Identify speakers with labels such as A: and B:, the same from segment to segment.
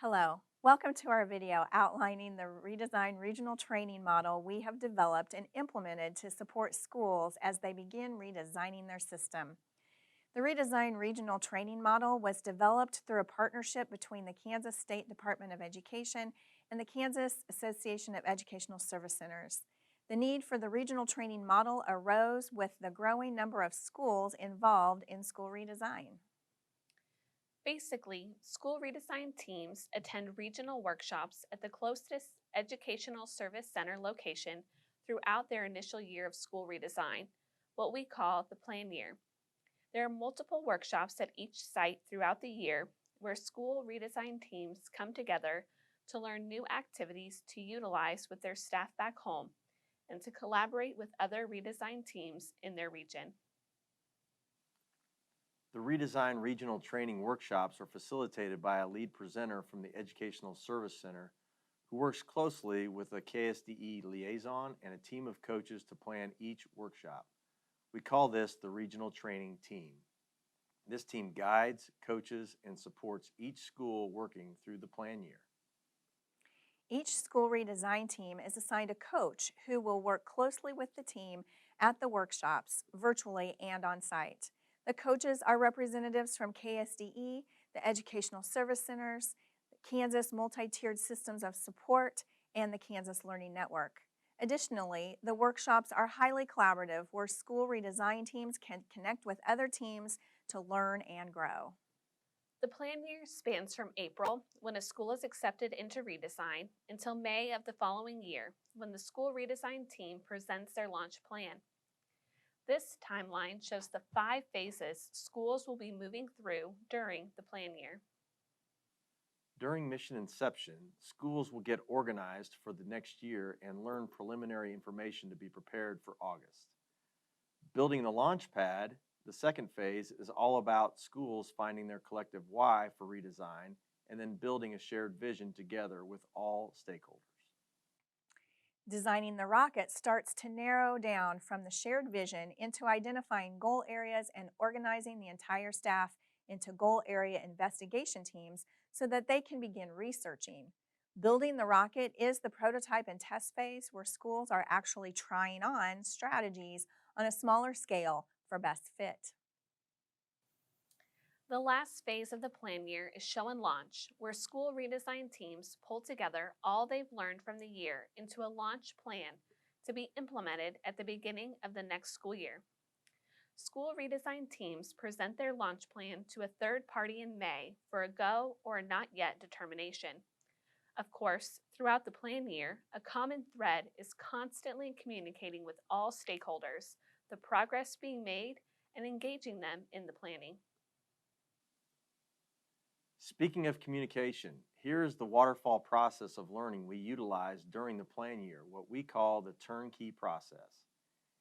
A: Hello, welcome to our video outlining the Redesign regional training model we have developed and implemented to support schools as they begin redesigning their system. The Redesign regional training model was developed through a partnership between the Kansas State Department of Education and the Kansas Association of Educational Service Centers. The need for the regional training model arose with the growing number of schools involved in school redesign.
B: Basically, school redesign teams attend regional workshops at the closest educational service center location throughout their initial year of school redesign, what we call the plan year. There are multiple workshops at each site throughout the year where school redesign teams come together to learn new activities to utilize with their staff back home and to collaborate with other redesign teams in their region.
C: The Redesign regional training workshops are facilitated by a lead presenter from the Educational Service Center who works closely with a KSDE liaison and a team of coaches to plan each workshop. We call this the regional training team. This team guides, coaches, and supports each school working through the plan year.
A: Each school redesign team is assigned a coach who will work closely with the team at the workshops, virtually and on site. The coaches are representatives from KSDE, the Educational Service Centers, the Kansas Multi-Tiered Systems of Support, and the Kansas Learning Network. Additionally, the workshops are highly collaborative where school redesign teams can connect with other teams to learn and grow.
B: The plan year spans from April, when a school is accepted into redesign, until May of the following year, when the school redesign team presents their launch plan. This timeline shows the 5 phases schools will be moving through during the plan year.
C: During mission inception, schools will get organized for the next year and learn preliminary information to be prepared for August. Building the launch pad, the second phase, is all about schools finding their collective why for redesign and then building a shared vision together with all stakeholders.
A: Designing the rocket starts to narrow down from the shared vision into identifying goal areas and organizing the entire staff into goal area investigation teams so that they can begin researching. Building the rocket is the prototype and test phase where schools are actually trying on strategies on a smaller scale for best fit.
B: The last phase of the plan year is show and launch, where school redesign teams pull together all they've learned from the year into a launch plan to be implemented at the beginning of the next school year. School redesign teams present their launch plan to a third party in May for a go or a not yet determination. Of course, throughout the plan year, a common thread is constantly communicating with all stakeholders the progress being made and engaging them in the planning.
C: Speaking of communication, here is the waterfall process of learning we utilize during the plan year, what we call the turnkey process.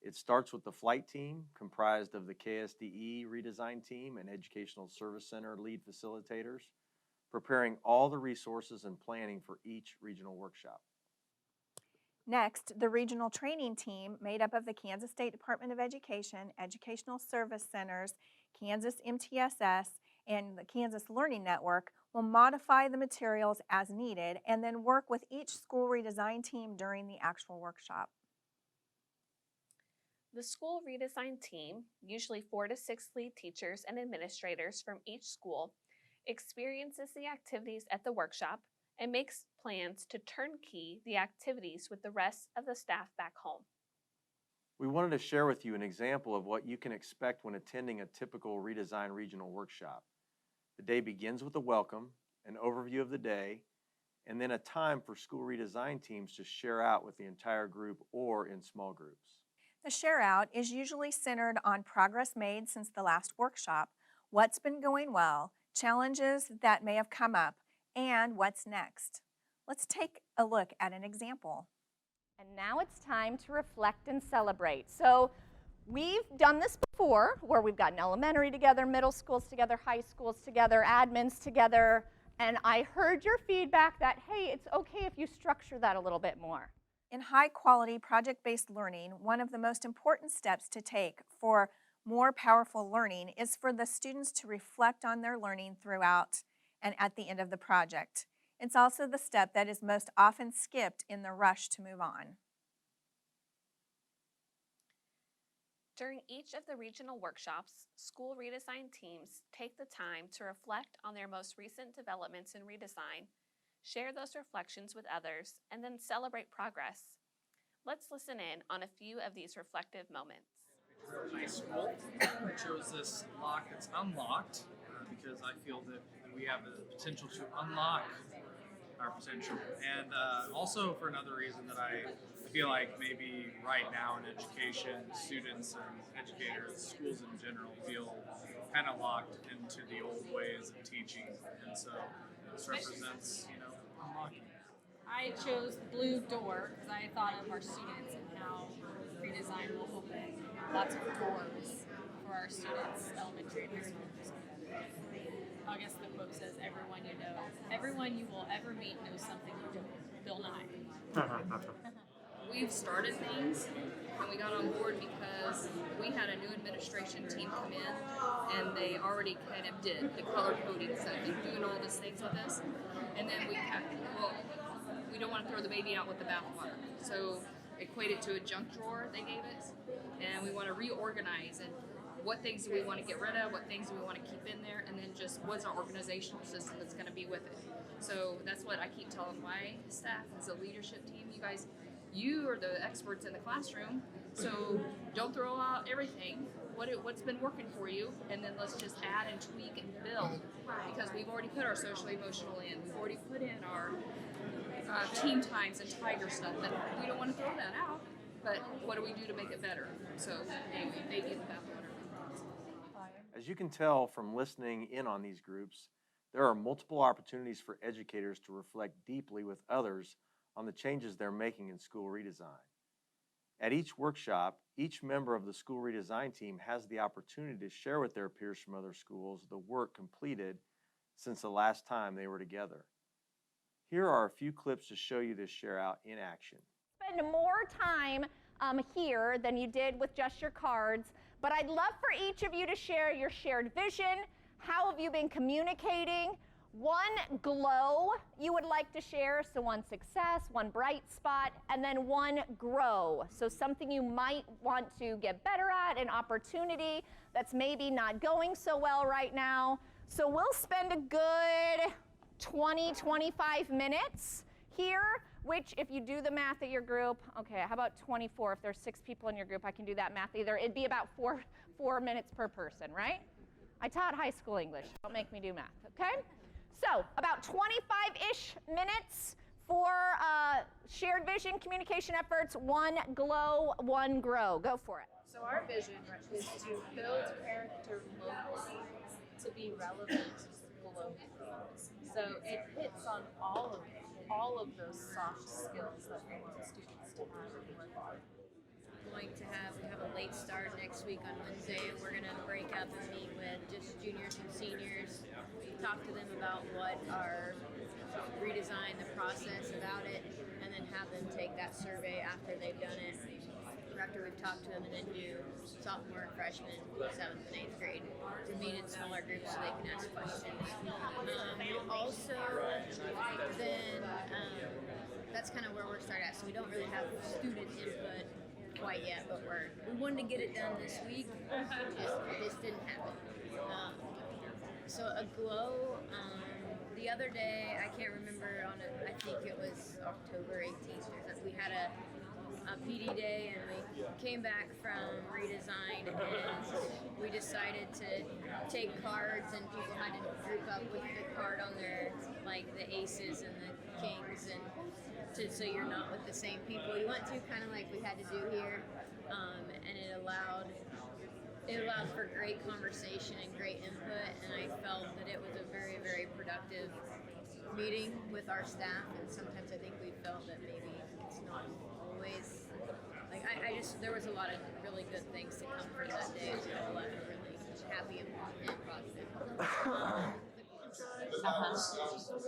C: It starts with the flight team, comprised of the KSDE redesign team and Educational Service Center lead facilitators, preparing all the resources and planning for each regional workshop.
A: Next, the regional training team, made up of the Kansas State Department of Education, Educational Service Centers, Kansas MTSS, and the Kansas Learning Network, will modify the materials as needed and then work with each school redesign team during the actual workshop.
B: The school redesign team, usually 4 to 6 lead teachers and administrators from each school, experiences the activities at the workshop and makes plans to turnkey the activities with the rest of the staff back home.
C: We wanted to share with you an example of what you can expect when attending a typical redesign regional workshop. The day begins with a welcome, an overview of the day, and then a time for school redesign teams to share out with the entire group or in small groups.
A: The share out is usually centered on progress made since the last workshop, what's been going well, challenges that may have come up, and what's next. Let's take a look at an example.
D: And now it's time to reflect and celebrate. So we've done this before, where we've gotten elementary together, middle schools together, high schools together, admins together, and I heard your feedback that, hey, it's okay if you structure that a little bit more.
A: In high-quality project-based learning, one of the most important steps to take for more powerful learning is for the students to reflect on their learning throughout and at the end of the project. It's also the step that is most often skipped in the rush to move on.
B: During each of the regional workshops, school redesign teams take the time to reflect on their most recent developments in redesign, share those reflections with others, and then celebrate progress. Let's listen in on a few of these reflective moments.
E: High school. I chose this lock that's unlocked because I feel that we have the potential to unlock our potential, and also for another reason that I feel like maybe right now in education, students and educators, schools in general feel kind of locked into the old ways of teaching, and so this represents, unlocking.
F: I chose the blue door because I thought of our students and how redesign will open lots of doors for our students, elementary and high school. I guess the quote says, everyone you will ever meet knows something you don't. Bill Nye.
G: We've started things, and we got on board because we had a new administration team come in, and they already kind of did the color coding stuff and doing all these things with us. And then we don't want to throw the baby out with the bathwater, so equate it to a junk drawer they gave us, and we want to reorganize and what things do we want to get rid of, what things do we want to keep in there, and then just what's our organizational system that's going to be with it. So that's what I keep telling my staff as a leadership team. You are the experts in the classroom, so don't throw out everything. What's been working for you, and then let's just add and tweak and build, because we've already put our social emotional in. We've already put in our team times and tiger stuff, and we don't want to throw that out, but what do we do to make it better? So anyway, maybe in the bathwater.
C: As you can tell from listening in on these groups, there are multiple opportunities for educators to reflect deeply with others on the changes they're making in school redesign. At each workshop, each member of the school redesign team has the opportunity to share with their peers from other schools the work completed since the last time they were together. Here are a few clips to show you this share out in action.
D: Spend more time here than you did with just your cards, but I'd love for each of you to share your shared vision. How have you been communicating? One glow you would like to share, so one success, one bright spot, and then one grow, so something you might want to get better at, an opportunity that's maybe not going so well right now. So we'll spend a good 20, 25 minutes here, which if you do the math at your group, okay, how about 24? If there's 6 people in your group, I can do that math either. It'd be about four minutes per person, right? I taught high school English. Don't make me do math, okay? So about 25-ish minutes for shared vision, communication efforts, one glow, one grow. Go for it.
H: So our vision is to build character locally to be relevant globally. So it hits on all of those soft skills that we want students to have and work on.
I: We have a late start next week on Wednesday, and we're going to break up and meet with just juniors and seniors, talk to them about what our redesign, the process about it, and then have them take that survey after they've done it, or after we've talked to them, and then do sophomore and freshman, 7th and 8th grade, to meet in smaller groups so they can ask questions. Also, then that's kind of where we're starting at. So we don't really have student input quite yet, but we wanted to get it done this week. This didn't happen. So a glow. The other day, I can't remember I think it was October 18th or something. We had a PD day, and we came back from redesign, and we decided to take cards, and people had to group up with the card on their, like the aces and the kings, and so you're not with the same people you want to, kind of like we had to do here, and it allowed for great conversation and great input, and I felt that it was a very, very productive meeting with our staff, and sometimes I think we felt that maybe it's not always, like there was a lot of really good things to come from that day, so I left really happy and positive.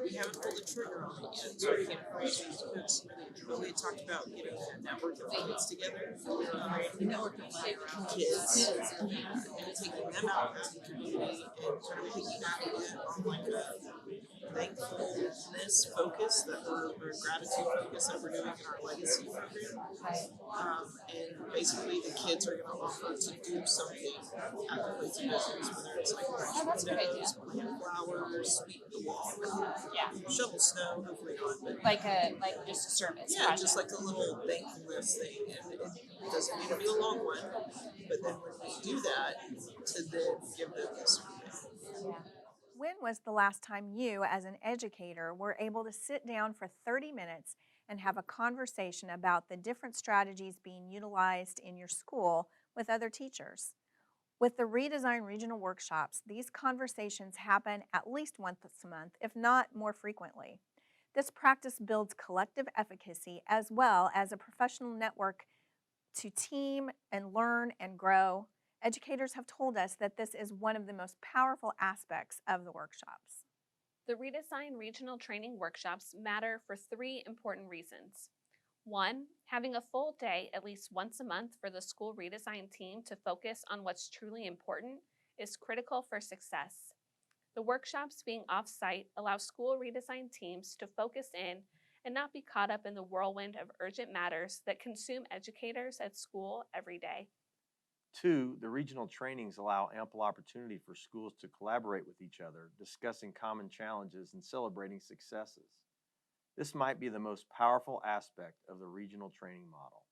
J: We haven't pulled the trigger on it yet, so I can't promise you because we had talked about getting a network of kids together, a network of kids, and taking them out into the community and sort of picking up on like a thankfulness focus focus that or gratitude focus that we're doing in our legacy program. And basically, the kids are going to offer to do something at the place of business, whether it's like wash windows, plant flowers, sweep the walk, shovel snow, hopefully not, but
B: Like just a service.
J: yeah, just like a little thankfulness thing, and it doesn't need to be a long one. But then when we do that, to then give them this.
A: When was the last time you, as an educator, were able to sit down for 30 minutes and have a conversation about the different strategies being utilized in your school with other teachers? With the Redesign Regional Workshops, these conversations happen at least once a month, if not more frequently. This practice builds collective efficacy as well as a professional network to team and learn and grow. Educators have told us that this is one of the most powerful aspects of the workshops.
B: The Redesign Regional Training Workshops matter for 3 important reasons. 1, having a full day at least once a month for the school redesign team to focus on what's truly important is critical for success. The workshops being off-site allow school redesign teams to focus in and not be caught up in the whirlwind of urgent matters that consume educators at school every day.
C: 2, the regional trainings allow ample opportunity for schools to collaborate with each other, discussing common challenges and celebrating successes. This might be the most powerful aspect of the regional training model.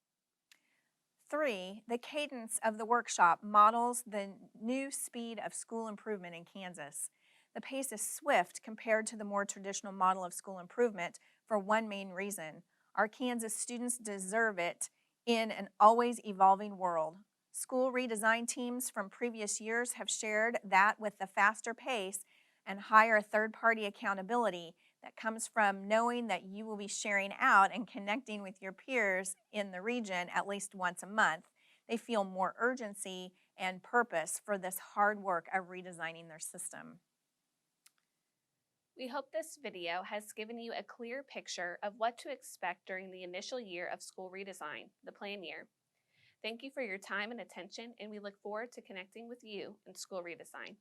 A: 3, the cadence of the workshop models the new speed of school improvement in Kansas. The pace is swift compared to the more traditional model of school improvement for one main reason. Our Kansas students deserve it in an always evolving world. School redesign teams from previous years have shared that with the faster pace and higher third-party accountability that comes from knowing that you will be sharing out and connecting with your peers in the region at least once a month, they feel more urgency and purpose for this hard work of redesigning their system.
B: We hope this video has given you a clear picture of what to expect during the initial year of school redesign, the plan year. Thank you for your time and attention, and we look forward to connecting with you in school redesign.